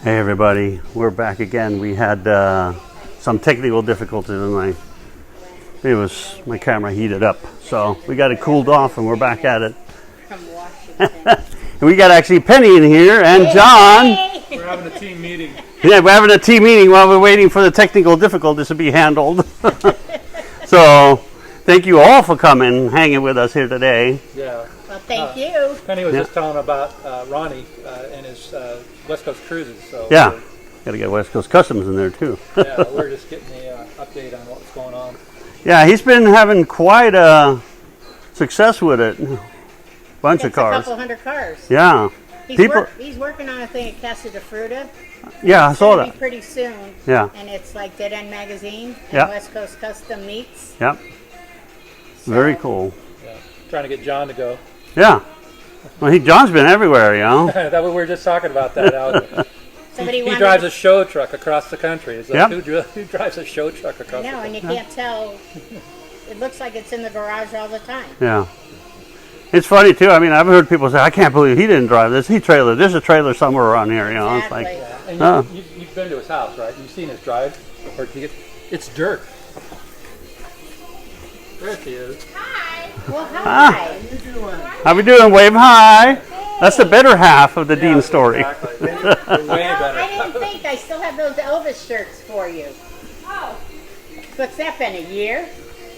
Hey everybody, we're back again. We had some technical difficulties and my camera heated up. So we got it cooled off and we're back at it. From Washington. And we got actually Penny in here and John. We're having a team meeting. Yeah, we're having a team meeting while we're waiting for the technical difficulties to be handled. So thank you all for coming, hanging with us here today. Yeah. Well, thank you. Penny was just telling about Ronnie and his West Coast cruises. So Yeah, got to get West Coast Customs in there too. we're just getting the update on what's going on. Yeah, he's been having quite a success with it. Bunch of cars. A couple hundred cars. Yeah. He's working on a thing at Casa de Fruta. Yeah, I saw It's gonna that. be pretty soon. Yeah. And it's like Dead End Magazine and Yeah. West Coast Custom meets. Yep. So, Very cool. Yeah. Trying to get John to go. Yeah. Well, John's been everywhere, you know. That we were just talking about that. He drives a show truck across the country. It's like, who drives a show truck across the country? No, and you can't tell. It looks like it's in the garage all the time. Yeah. It's funny too. I mean, I've heard people say, "I can't believe he didn't drive this. He trailer. There's a trailer somewhere around here." You know, Exactly. it's like, And you've been to his house, right? You've seen his drive, or it's dirt. There she is. Hi. Well, hi. how we doing? Wave hi. That's the better half of the Dean story. Exactly. Way better. I didn't think I still have those Elvis shirts for you. Oh, What's that been, a year?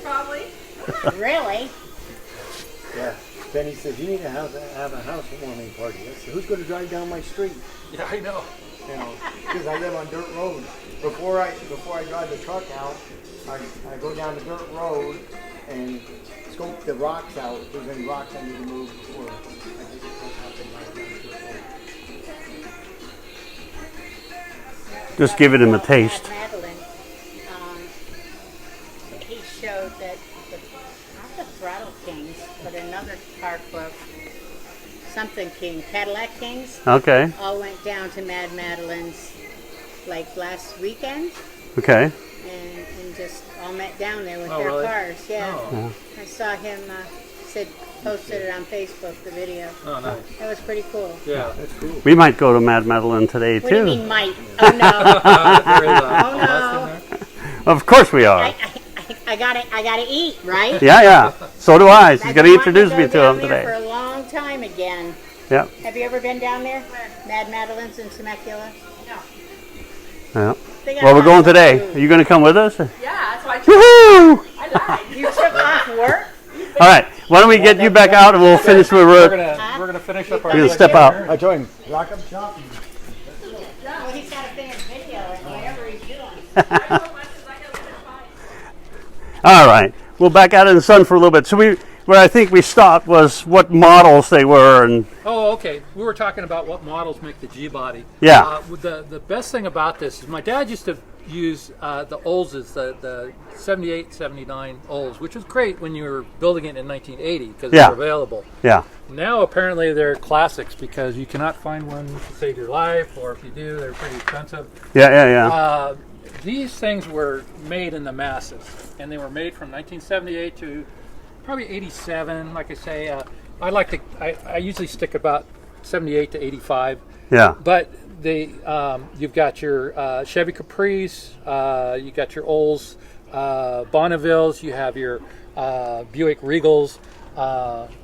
probably. Really? Yeah. Benny says, you need to have a housewarming party. I said, who's going to drive down my street? Yeah, I know. You know, because I live on dirt road. Before I drive the truck out, I go down the dirt road and scope the rocks out. If there's any rocks I need to move before I take the truck out and ride down the dirt road. Just giving him a taste. Madeline, he showed that not the Throttle Kings, but another car club, something King, Cadillac Kings, Okay. all went down to Mad Madeline's like last weekend Okay. and just all met down there with Oh, their really? cars. Yeah. Oh. I saw him posted it on Facebook, the video. Oh, nice. That was pretty cool. Yeah. That's cool. We might go to Mad Madeline today What do you too. mean might? Oh no. There is a Oh, bus in no. there. Of course we are. I gotta eat, right? Yeah. So do I. She's I've going been to wanting introduce go me to down him there for today. a long time again. Yeah. Have you ever been down there? Mad Madeline's in Temecula? No. Yeah. They got Well, a we're lot going of today. food. Are you going to come with us? Yeah, that's why Woohoo! I lied. You took off work? All right. Why don't we get you back out and we'll finish with We're Rook. gonna finish up our. We're gonna step out. I told him, lock up shop. Well, he's got to finish video and whatever he's doing. I don't want to, 'cause I gotta finish mine. All right. We'll back out in the sun for a little bit. So where I think we stopped was what models they were and Oh, okay. We were talking about what models make the G-body. Yeah. The best thing about this is my dad used to use the Olds, the 78, 79 Olds, which was great when you were building it in 1980 because Yeah. they were available. yeah. Now apparently they're classics because you cannot find one to save your life, or if you do, they're pretty expensive. Yeah. These things were made in the masses, and they were made from 1978 to probably 87. Like I say, I usually stick about 78 to 85. Yeah. But you've got your Chevy Caprice, you got your Olds, Bonnevilles, you have your Buick Regals,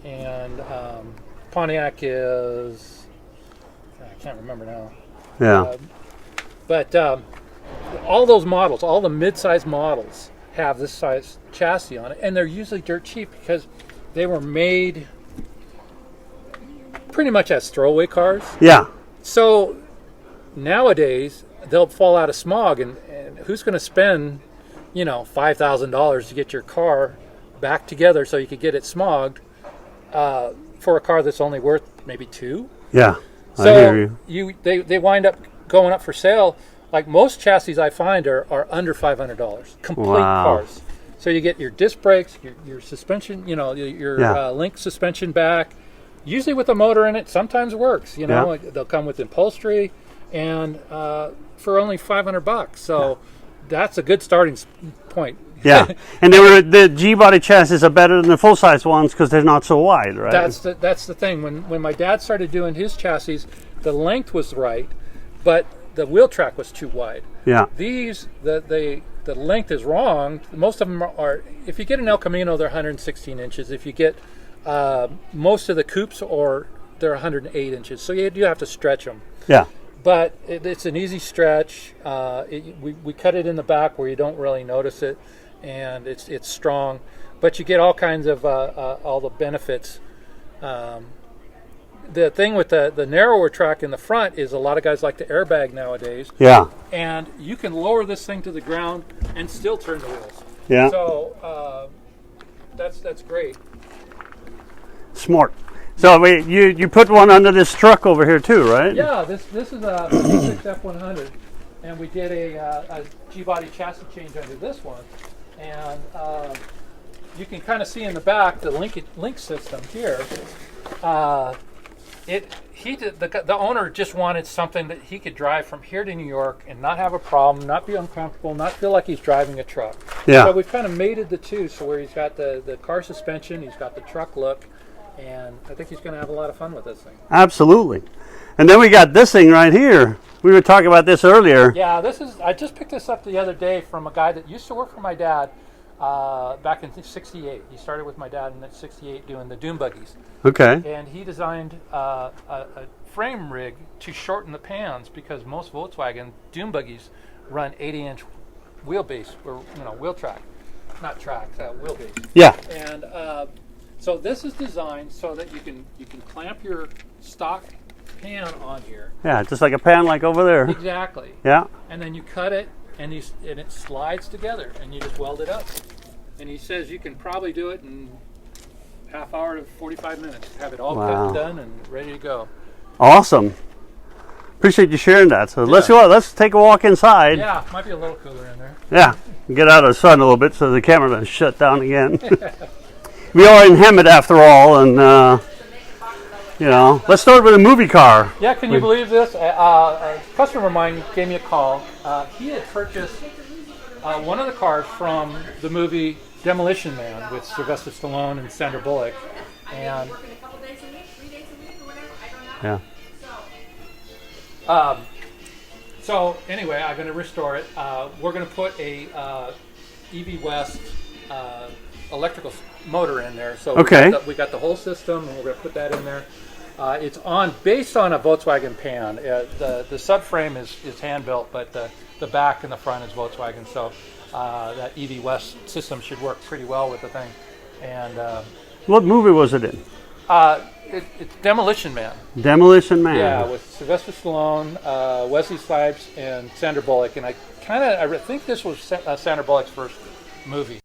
and Pontiac is, I can't remember now. Yeah. But all those models, all the mid-size models have this size chassis on it, and they're usually dirt cheap because they were made pretty much as throwaway cars. Yeah. So nowadays they'll fall out of smog, and who's going to spend, $5,000 to get your car back together so you could get it smogged for a car that's only worth maybe $2,000? Yeah. I So hear you. they wind up going up for sale. Like most chassis I find are under $500, complete Wow. cars. So you get your disc brakes, your suspension, your Yeah. link suspension back, usually with a motor in it. Sometimes works, They'll come with upholstery, and for only $500. So that's a good starting point. Yeah. And the G-body chassis are better than the full-size ones because they're not so wide, right? That's the thing. When my dad started doing his chassis, the length was right, but the wheel track was too wide. Yeah. These, the length is wrong. Most of them are, if you get an El Camino, they're 116 inches. If you get most of the coupes, or they're 108 inches. So you do have to stretch them. Yeah. But it's an easy stretch. We cut it in the back where you don't really notice it, and it's strong. But you get all kinds of all the benefits. The thing with the narrower track in the front is a lot of guys like to airbag nowadays. Yeah. And you can lower this thing to the ground and still turn the wheels. Yeah. So that's great. Smart. So you put one under this truck over here too, right? Yeah, this is a 56 F100, and we did a G-body chassis change under this one, and you can kind of see in the back the link system here. The owner just wanted something that he could drive from here to New York and not have a problem, not be uncomfortable, not feel like he's driving a truck. Yeah. So we've kind of mated the two, so where he's got the car suspension, he's got the truck look, and I think he's going to have a lot of fun with this thing. Absolutely. And then we got this thing right here. We were talking about this earlier. Yeah, I just picked this up the other day from a guy that used to work for my dad back in '68. He started with my dad in '68 doing the dune buggies. Okay. And he designed a frame rig to shorten the pans, because most Volkswagen dune buggies run 80-inch wheelbase, or wheel track, not tracks, wheelbase. Yeah. And so this is designed so that you can clamp your stock pan on here. Yeah, just like a pan like over there. Exactly. Yeah. And then you cut it, and it slides together, and you just weld it up. And he says you can probably do it in half hour to 45 minutes. Have it all cut Wow. and done and ready to go. Awesome. Appreciate you sharing that. So let's take a walk inside. Yeah, might be a little cooler in there. Yeah. Get out of the sun a little bit so the camera doesn't shut down again. We are in Hemet after all, and let's start with a movie car. Yeah, can you believe this? A customer of mine gave me a call. He had purchased one of the cars from the movie Demolition Man with Sylvester Stallone and Sandra Bullock, and Yeah. So anyway, I'm going to restore it. We're going to put a EV West electrical motor in there. So Okay. we got the whole system, and we're going to put that in there. It's based on a Volkswagen Pan. The subframe is hand built, but the back and the front is Volkswagen. So that EV West system should work pretty well with the thing. And What movie was it in? it's Demolition Man. Demolition Man. Yeah, with Sylvester Stallone, Wesley Snipes, and Sandra Bullock. And I think this was Sandra Bullock's first movie.